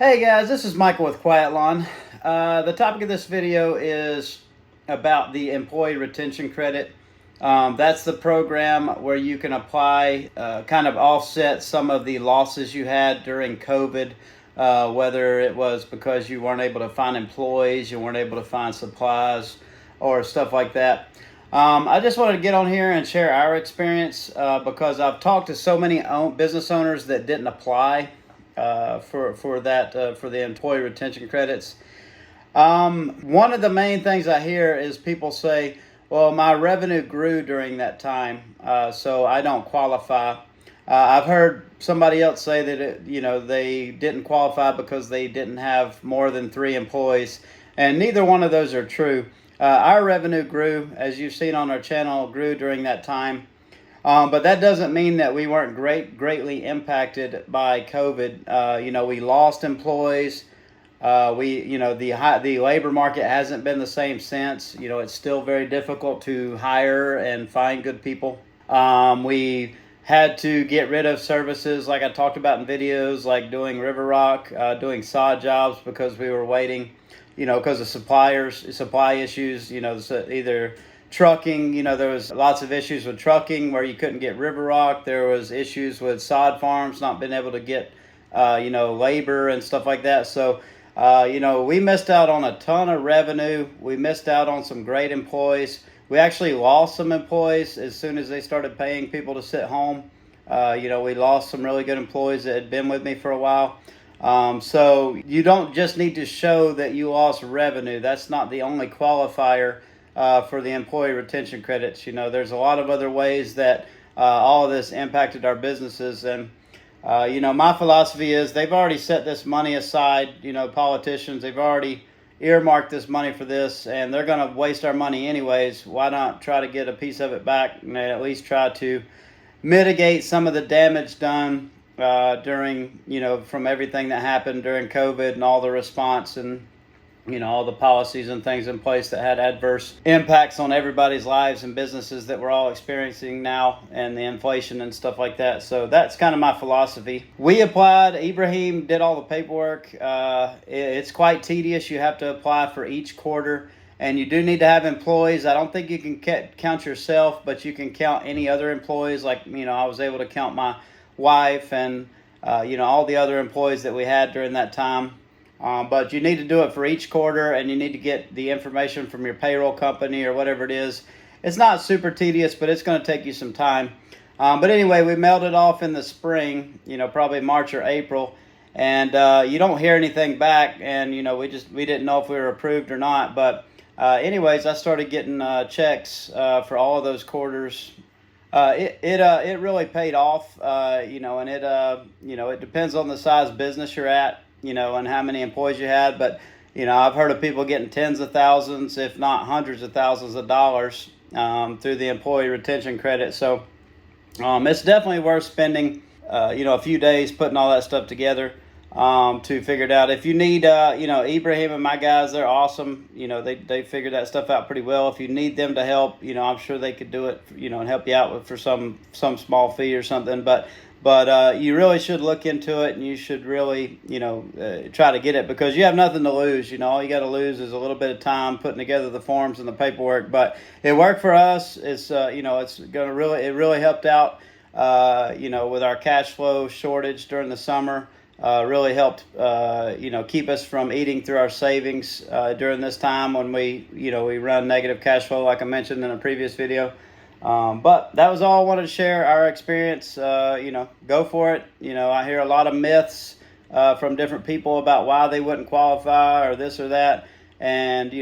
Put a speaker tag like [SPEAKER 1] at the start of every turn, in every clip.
[SPEAKER 1] Hey guys, this is Michael with Quiet Lawn. The topic of this video is about the employee retention credit. That's the program where you can apply, kind of offset some of the losses you had during COVID, whether it was because you weren't able to find employees, you weren't able to find supplies, or stuff like that. I just wanted to get on here and share our experience because I've talked to so many business owners that didn't apply for the employee retention credits. One of the main things I hear is people say, "Well, my revenue grew during that time, so I don't qualify." I've heard somebody else say that they didn't qualify because they didn't have more than 3 employees, and neither one of those are true. Our revenue grew, as you've seen on our channel, grew during that time. But that doesn't mean that we weren't greatly impacted by COVID. We lost employees. The labor market hasn't been the same since. It's still very difficult to hire and find good people. We had to get rid of services like I talked about in videos, like doing river rock, doing sod jobs because we were waiting, because of supply issues, either trucking, there was lots of issues with trucking where you couldn't get river rock. There was issues with sod farms not being able to get, labor and stuff like that. So, we missed out on a ton of revenue. We missed out on some great employees. We actually lost some employees as soon as they started paying people to sit home. We lost some really good employees that had been with me for a while. So you don't just need to show that you lost revenue. That's not the only qualifier for the employee retention credits. There's a lot of other ways that all of this impacted our businesses. And, my philosophy is they've already set this money aside. Politicians, they've already earmarked this money for this, and they're going to waste our money anyways. Why not try to get a piece of it back and at least try to mitigate some of the damage done during, from everything that happened during COVID and all the response and all the policies and things in place that had adverse impacts on everybody's lives and businesses that we're all experiencing now, and the inflation and stuff like that. So that's kind of my philosophy. We applied. Ibrahim did all the paperwork. It's quite tedious. You have to apply for each quarter, and you do need to have employees. I don't think you can count yourself, but you can count any other employees. Like, I was able to count my wife and, all the other employees that we had during that time. But you need to do it for each quarter, and you need to get the information from your payroll company or whatever it is. It's not super tedious, but it's going to take you some time. But anyway, we mailed it off in the spring, probably March or April, and you don't hear anything back, and we didn't know if we were approved or not. But anyways, I started getting checks for all of those quarters. It really paid off, and it depends on the size business you're at, and how many employees you had. But, I've heard of people getting tens of thousands, if not hundreds of thousands of dollars through the employee retention credit. So it's definitely worth spending, a few days putting all that stuff together to figure it out. If you need, Ibrahim and my guys, they're awesome. They figured that stuff out pretty well. If you need them to help, I'm sure they could do it, and help you out for some small fee or something. But you really should look into it, and you should really, try to get it, because you have nothing to lose. All you got to lose is a little bit of time putting together the forms and the paperwork. But it worked for us. It's, it really helped out, with our cash flow shortage during the summer. Really helped, keep us from eating through our savings during this time when we run negative cash flow, like I mentioned in a previous video. But that was all I wanted to share, our experience. Go for it. I hear a lot of myths from different people about why they wouldn't qualify or this or that. And,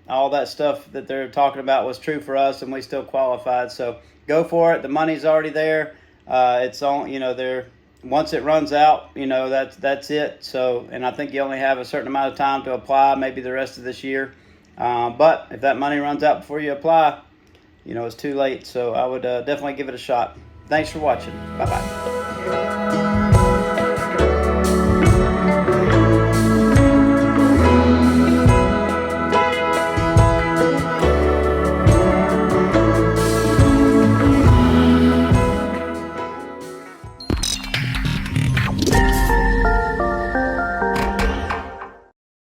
[SPEAKER 1] all that stuff that they're talking about was true for us, and we still qualified. So go for it. The money's already there. It's on, once it runs out, that's it. So, and I think you only have a certain amount of time to apply, maybe the rest of this year. But if that money runs out before you apply, it's too late. So I would definitely give it a shot. Thanks for watching. Bye-bye.